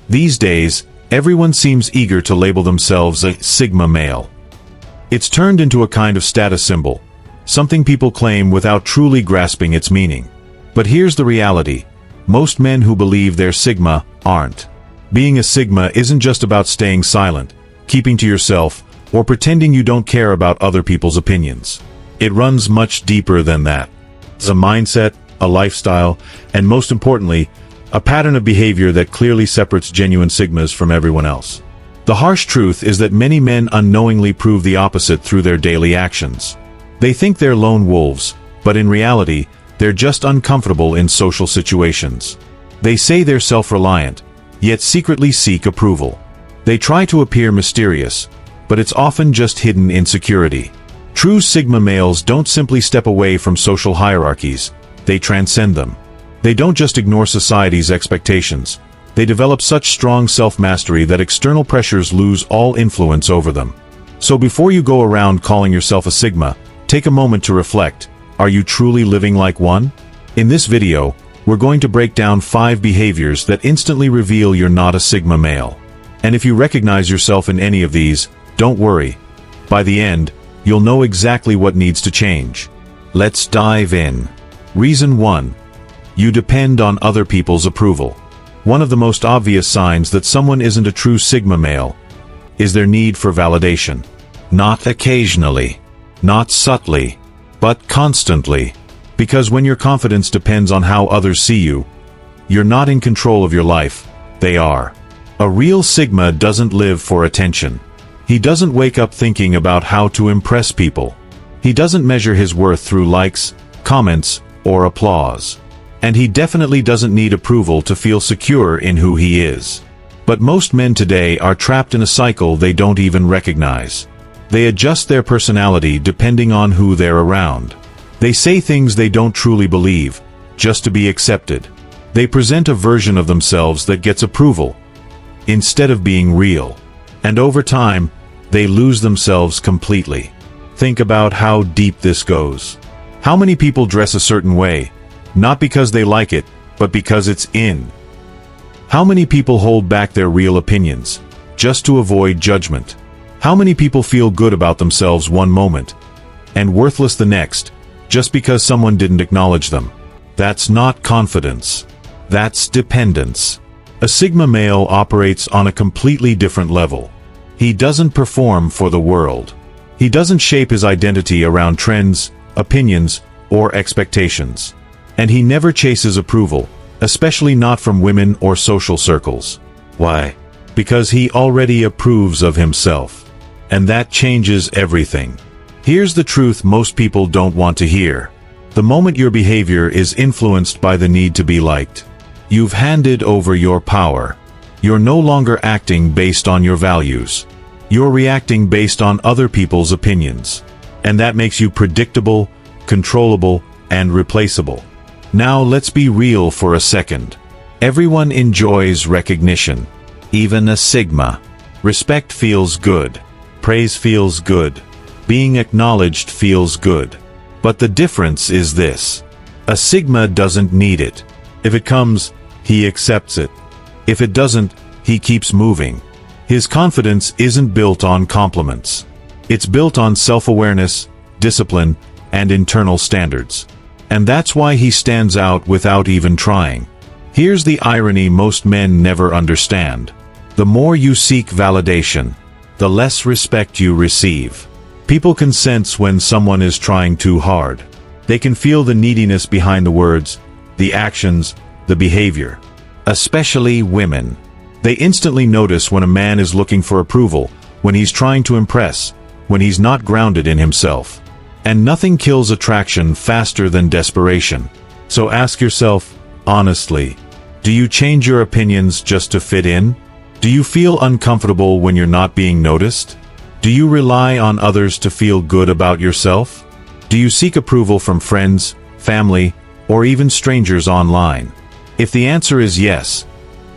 These days, everyone seems eager to label themselves a Sigma male. It's turned into a kind of status symbol, something people claim without truly grasping its meaning. But here's the reality. Most men who believe they're Sigma aren't. Being a Sigma isn't just about staying silent, keeping to yourself, or pretending you don't care about other people's opinions. It runs much deeper than that. It's a mindset, a lifestyle, and most importantly, a pattern of behavior that clearly separates genuine Sigmas from everyone else. The harsh truth is that many men unknowingly prove the opposite through their daily actions. They think they're lone wolves, but in reality, they're just uncomfortable in social situations. They say they're self-reliant, yet secretly seek approval. They try to appear mysterious, but it's often just hidden insecurity. True Sigma males don't simply step away from social hierarchies, they transcend them. They don't just ignore society's expectations. They develop such strong self-mastery that external pressures lose all influence over them. So before you go around calling yourself a Sigma, take a moment to reflect. Are you truly living like one? In this video, we're going to break down 5 behaviors that instantly reveal you're not a Sigma male. And if you recognize yourself in any of these, don't worry. By the end, you'll know exactly what needs to change. Let's dive in. Reason 1. You depend on other people's approval. One of the most obvious signs that someone isn't a true Sigma male is their need for validation. Not occasionally, not subtly, but constantly. Because when your confidence depends on how others see you, you're not in control of your life, they are. A real Sigma doesn't live for attention. He doesn't wake up thinking about how to impress people. He doesn't measure his worth through likes, comments, or applause. And he definitely doesn't need approval to feel secure in who he is. But most men today are trapped in a cycle they don't even recognize. They adjust their personality depending on who they're around. They say things they don't truly believe, just to be accepted. They present a version of themselves that gets approval, instead of being real. And over time, they lose themselves completely. Think about how deep this goes. How many people dress a certain way, not because they like it, but because it's in? How many people hold back their real opinions, just to avoid judgment? How many people feel good about themselves one moment, and worthless the next, just because someone didn't acknowledge them? That's not confidence. That's dependence. A Sigma male operates on a completely different level. He doesn't perform for the world. He doesn't shape his identity around trends, opinions, or expectations. And he never chases approval, especially not from women or social circles. Why? Because he already approves of himself. And that changes everything. Here's the truth most people don't want to hear. The moment your behavior is influenced by the need to be liked, you've handed over your power. You're no longer acting based on your values. You're reacting based on other people's opinions. And that makes you predictable, controllable, and replaceable. Now let's be real for a second. Everyone enjoys recognition. Even a Sigma. Respect feels good. Praise feels good. Being acknowledged feels good. But the difference is this. A Sigma doesn't need it. If it comes, he accepts it. If it doesn't, he keeps moving. His confidence isn't built on compliments. It's built on self-awareness, discipline, and internal standards. And that's why he stands out without even trying. Here's the irony most men never understand. The more you seek validation, the less respect you receive. People can sense when someone is trying too hard. They can feel the neediness behind the words, the actions, the behavior. Especially women. They instantly notice when a man is looking for approval, when he's trying to impress, when he's not grounded in himself. And nothing kills attraction faster than desperation. So ask yourself, honestly, do you change your opinions just to fit in? Do you feel uncomfortable when you're not being noticed? Do you rely on others to feel good about yourself? Do you seek approval from friends, family, or even strangers online? If the answer is yes,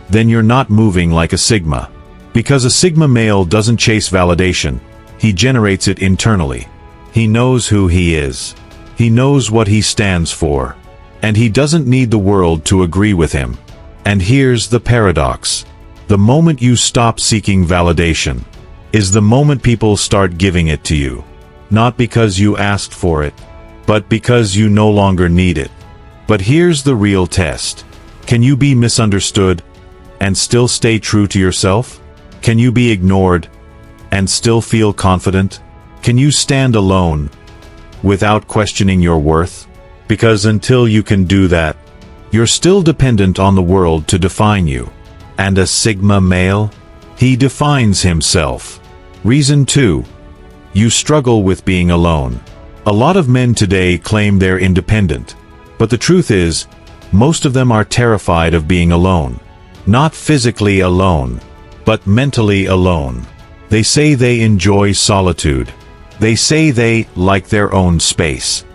then you're not moving like a Sigma. Because a Sigma male doesn't chase validation, he generates it internally. He knows who he is. He knows what he stands for. And he doesn't need the world to agree with him. And here's the paradox. The moment you stop seeking validation is the moment people start giving it to you. Not because you asked for it, but because you no longer need it. But here's the real test. Can you be misunderstood and still stay true to yourself? Can you be ignored and still feel confident? Can you stand alone without questioning your worth? Because until you can do that, you're still dependent on the world to define you. And a Sigma male? He defines himself. Reason 2. You struggle with being alone. A lot of men today claim they're independent, but the truth is, most of them are terrified of being alone. Not physically alone, but mentally alone. They say they enjoy solitude. They say they like their own space.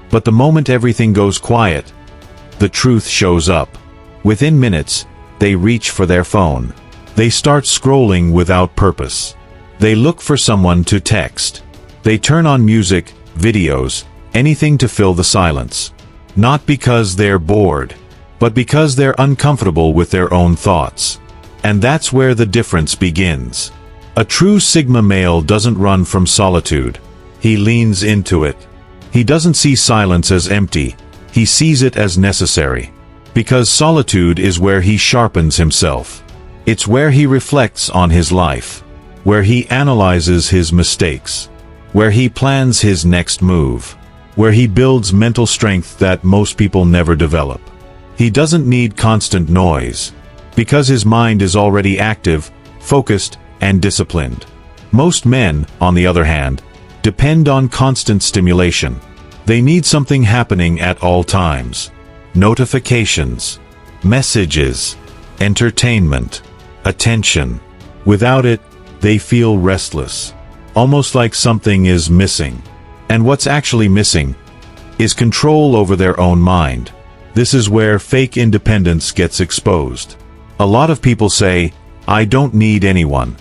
But the moment everything goes quiet, the truth shows up. Within minutes, they reach for their phone. They start scrolling without purpose. They look for someone to text. They turn on music, videos, anything to fill the silence. Not because they're bored, but because they're uncomfortable with their own thoughts. And that's where the difference begins. A true Sigma male doesn't run from solitude. He leans into it. He doesn't see silence as empty. He sees it as necessary. Because solitude is where he sharpens himself. It's where he reflects on his life. Where he analyzes his mistakes. Where he plans his next move. Where he builds mental strength that most people never develop. He doesn't need constant noise. Because his mind is already active, focused, and disciplined. Most men, on the other hand, depend on constant stimulation. They need something happening at all times. Notifications, messages, entertainment, attention. Without it, they feel restless. Almost like something is missing. And what's actually missing is control over their own mind. This is where fake independence gets exposed. A lot of people say, "I don't need anyone."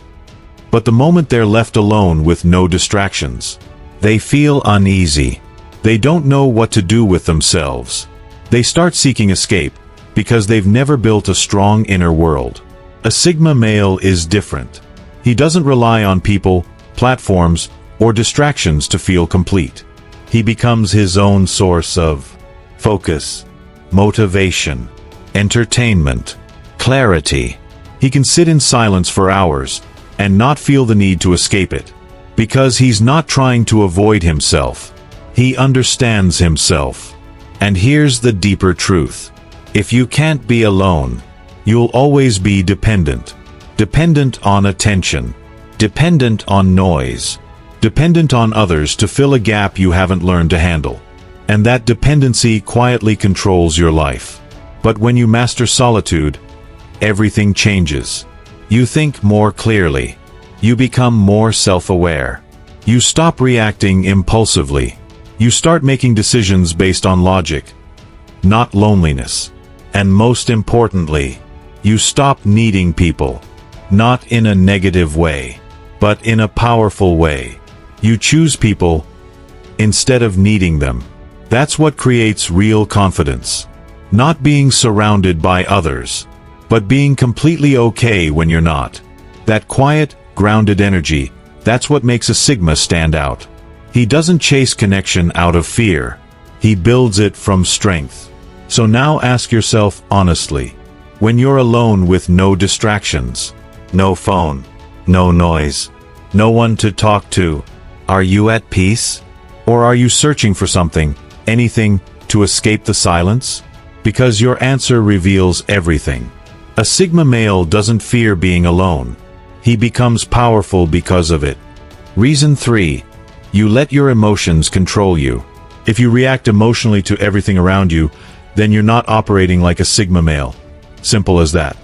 But the moment they're left alone with no distractions, they feel uneasy. They don't know what to do with themselves. They start seeking escape because they've never built a strong inner world. A Sigma male is different. He doesn't rely on people, platforms, or distractions to feel complete. He becomes his own source of focus, motivation, entertainment, clarity. He can sit in silence for hours and not feel the need to escape it. Because he's not trying to avoid himself. He understands himself. And here's the deeper truth. If you can't be alone, you'll always be dependent. Dependent on attention. Dependent on noise. Dependent on others to fill a gap you haven't learned to handle. And that dependency quietly controls your life. But when you master solitude, everything changes. You think more clearly. You become more self-aware. You stop reacting impulsively. You start making decisions based on logic, not loneliness. And most importantly, you stop needing people. Not in a negative way, but in a powerful way. You choose people instead of needing them. That's what creates real confidence. Not being surrounded by others, but being completely okay when you're not. That quiet, grounded energy, that's what makes a Sigma stand out. He doesn't chase connection out of fear. He builds it from strength. So now ask yourself honestly, when you're alone with no distractions, no phone, no noise, no one to talk to, are you at peace? Or are you searching for something, anything, to escape the silence? Because your answer reveals everything. A Sigma male doesn't fear being alone. He becomes powerful because of it. Reason 3. You let your emotions control you. If you react emotionally to everything around you, then you're not operating like a Sigma male. Simple as that.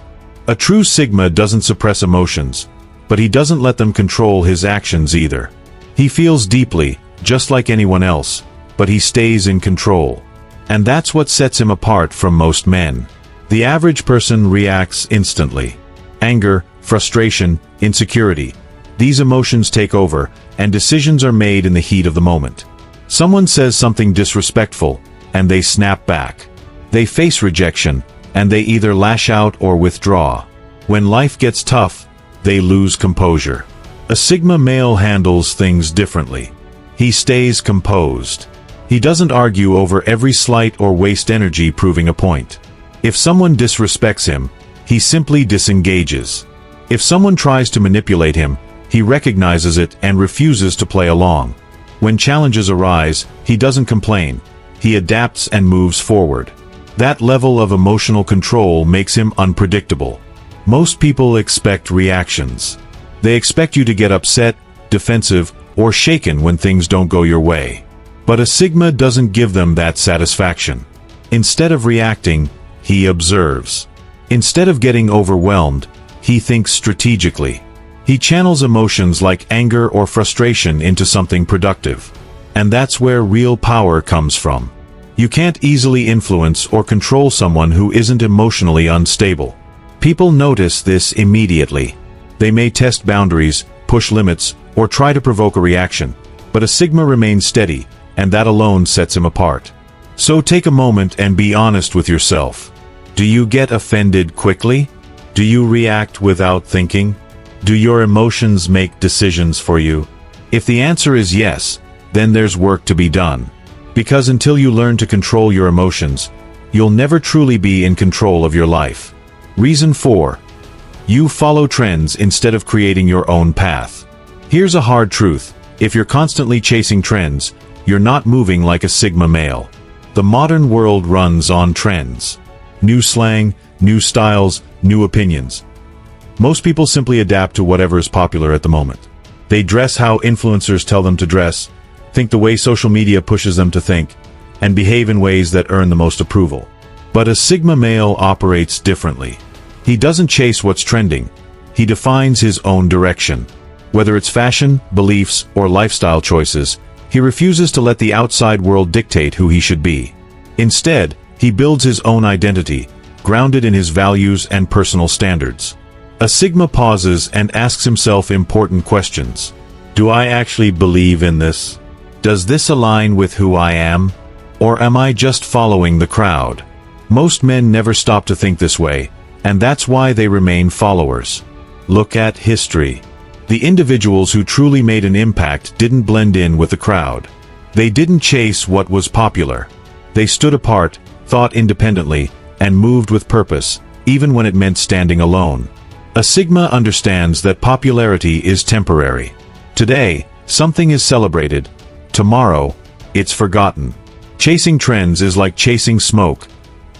A true Sigma doesn't suppress emotions, but he doesn't let them control his actions either. He feels deeply, just like anyone else, but he stays in control. And that's what sets him apart from most men. The average person reacts instantly. Anger, frustration, insecurity. These emotions take over, and decisions are made in the heat of the moment. Someone says something disrespectful, and they snap back. They face rejection, and they either lash out or withdraw. When life gets tough, they lose composure. A Sigma male handles things differently. He stays composed. He doesn't argue over every slight or waste energy proving a point. If someone disrespects him, he simply disengages. If someone tries to manipulate him, he recognizes it and refuses to play along. When challenges arise, he doesn't complain. He adapts and moves forward. That level of emotional control makes him unpredictable. Most people expect reactions. They expect you to get upset, defensive, or shaken when things don't go your way. But a Sigma doesn't give them that satisfaction. Instead of reacting, he observes. Instead of getting overwhelmed, he thinks strategically. He channels emotions like anger or frustration into something productive. And that's where real power comes from. You can't easily influence or control someone who isn't emotionally unstable. People notice this immediately. They may test boundaries, push limits, or try to provoke a reaction, but a Sigma remains steady, and that alone sets him apart. So take a moment and be honest with yourself. Do you get offended quickly? Do you react without thinking? Do your emotions make decisions for you? If the answer is yes, then there's work to be done. Because until you learn to control your emotions, you'll never truly be in control of your life. Reason 4. You follow trends instead of creating your own path. Here's a hard truth. If you're constantly chasing trends, you're not moving like a Sigma male. The modern world runs on trends. New slang, new styles, new opinions. Most people simply adapt to whatever is popular at the moment. They dress how influencers tell them to dress, think the way social media pushes them to think, and behave in ways that earn the most approval. But a Sigma male operates differently. He doesn't chase what's trending. He defines his own direction. Whether it's fashion, beliefs, or lifestyle choices, he refuses to let the outside world dictate who he should be. Instead, he builds his own identity, grounded in his values and personal standards. A Sigma pauses and asks himself important questions. Do I actually believe in this? Does this align with who I am? Or am I just following the crowd? Most men never stop to think this way, and that's why they remain followers. Look at history. The individuals who truly made an impact didn't blend in with the crowd. They didn't chase what was popular. They stood apart, thought independently, and moved with purpose, even when it meant standing alone. A Sigma understands that popularity is temporary. Today, something is celebrated. Tomorrow, it's forgotten. Chasing trends is like chasing smoke.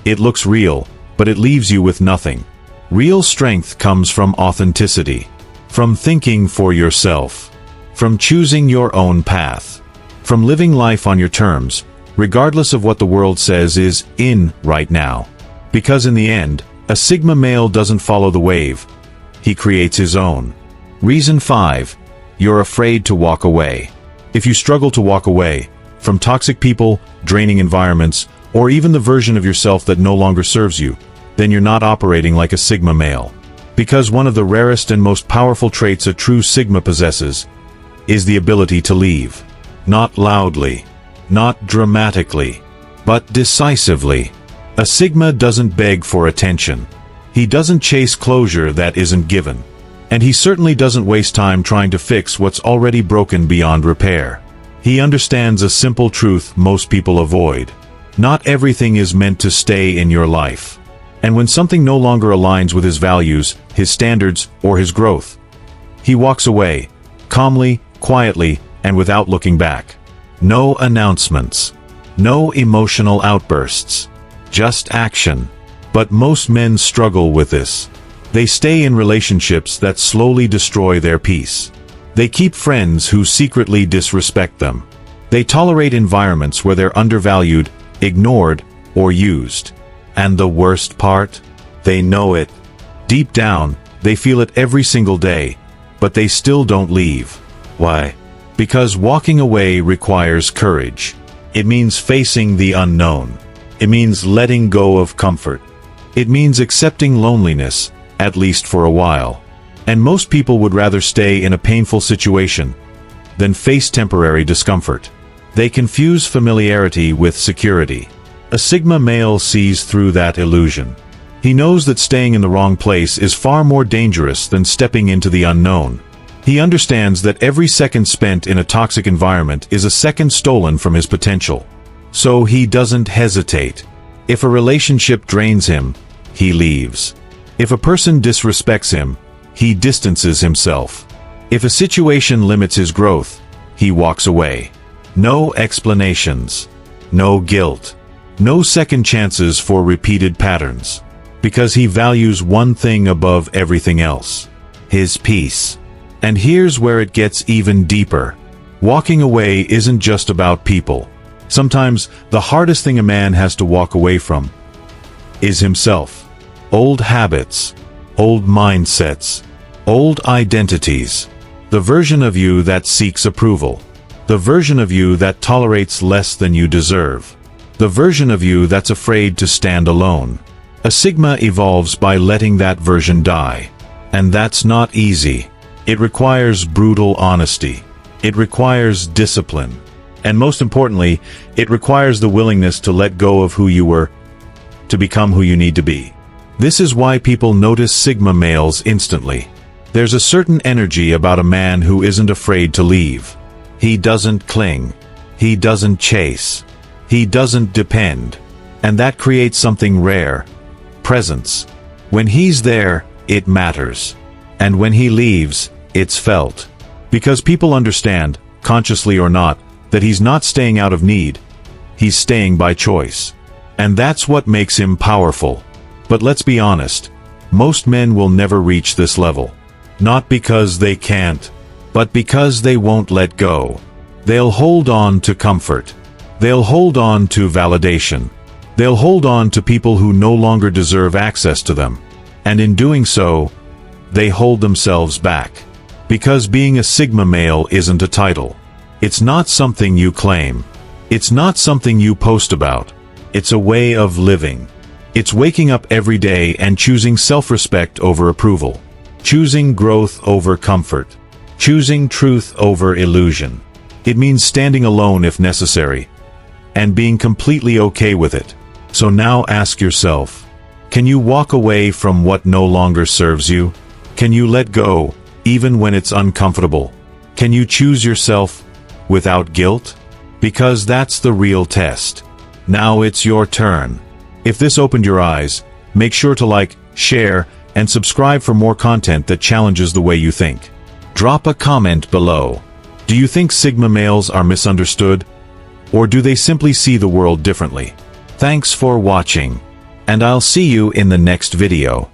It looks real, but it leaves you with nothing. Real strength comes from authenticity, from thinking for yourself, from choosing your own path, from living life on your terms, regardless of what the world says is in right now. Because in the end, a Sigma male doesn't follow the wave. He creates his own. Reason 5. You're afraid to walk away. If you struggle to walk away from toxic people, draining environments, or even the version of yourself that no longer serves you, then you're not operating like a Sigma male. Because one of the rarest and most powerful traits a true Sigma possesses is the ability to leave. Not loudly, not dramatically, but decisively. A Sigma doesn't beg for attention. He doesn't chase closure that isn't given. And he certainly doesn't waste time trying to fix what's already broken beyond repair. He understands a simple truth most people avoid. Not everything is meant to stay in your life. And when something no longer aligns with his values, his standards, or his growth, he walks away, calmly, quietly, and without looking back. No announcements. No emotional outbursts. Just action. But most men struggle with this. They stay in relationships that slowly destroy their peace. They keep friends who secretly disrespect them. They tolerate environments where they're undervalued, ignored, or used. And the worst part? They know it. Deep down, they feel it every single day, but they still don't leave. Why? Because walking away requires courage. It means facing the unknown. It means letting go of comfort. It means accepting loneliness, at least for a while. And most people would rather stay in a painful situation than face temporary discomfort. They confuse familiarity with security. A Sigma male sees through that illusion. He knows that staying in the wrong place is far more dangerous than stepping into the unknown. He understands that every second spent in a toxic environment is a second stolen from his potential. So he doesn't hesitate. If a relationship drains him, he leaves. If a person disrespects him, he distances himself. If a situation limits his growth, he walks away. No explanations. No guilt. No second chances for repeated patterns. Because he values one thing above everything else: his peace. And here's where it gets even deeper. Walking away isn't just about people. Sometimes the hardest thing a man has to walk away from is himself. Old habits, old mindsets, old identities. The version of you that seeks approval. The version of you that tolerates less than you deserve. The version of you that's afraid to stand alone. A Sigma evolves by letting that version die. And that's not easy. It requires brutal honesty. It requires discipline. And most importantly, it requires the willingness to let go of who you were to become who you need to be. This is why people notice Sigma males instantly. There's a certain energy about a man who isn't afraid to leave. He doesn't cling. He doesn't chase. He doesn't depend. And that creates something rare. Presence. When he's there, it matters. And when he leaves, it's felt. Because people understand, consciously or not, that he's not staying out of need. He's staying by choice. And that's what makes him powerful. But let's be honest, most men will never reach this level. Not because they can't, but because they won't let go. They'll hold on to comfort. They'll hold on to validation. They'll hold on to people who no longer deserve access to them. And in doing so, they hold themselves back. Because being a Sigma male isn't a title. It's not something you claim. It's not something you post about. It's a way of living. It's waking up every day and choosing self-respect over approval. Choosing growth over comfort. Choosing truth over illusion. It means standing alone if necessary. And being completely okay with it. So now ask yourself, can you walk away from what no longer serves you? Can you let go, even when it's uncomfortable? Can you choose yourself without guilt? Because that's the real test. Now it's your turn. If this opened your eyes, make sure to like, share, and subscribe for more content that challenges the way you think. Drop a comment below. Do you think Sigma males are misunderstood? Or do they simply see the world differently? Thanks for watching. And I'll see you in the next video.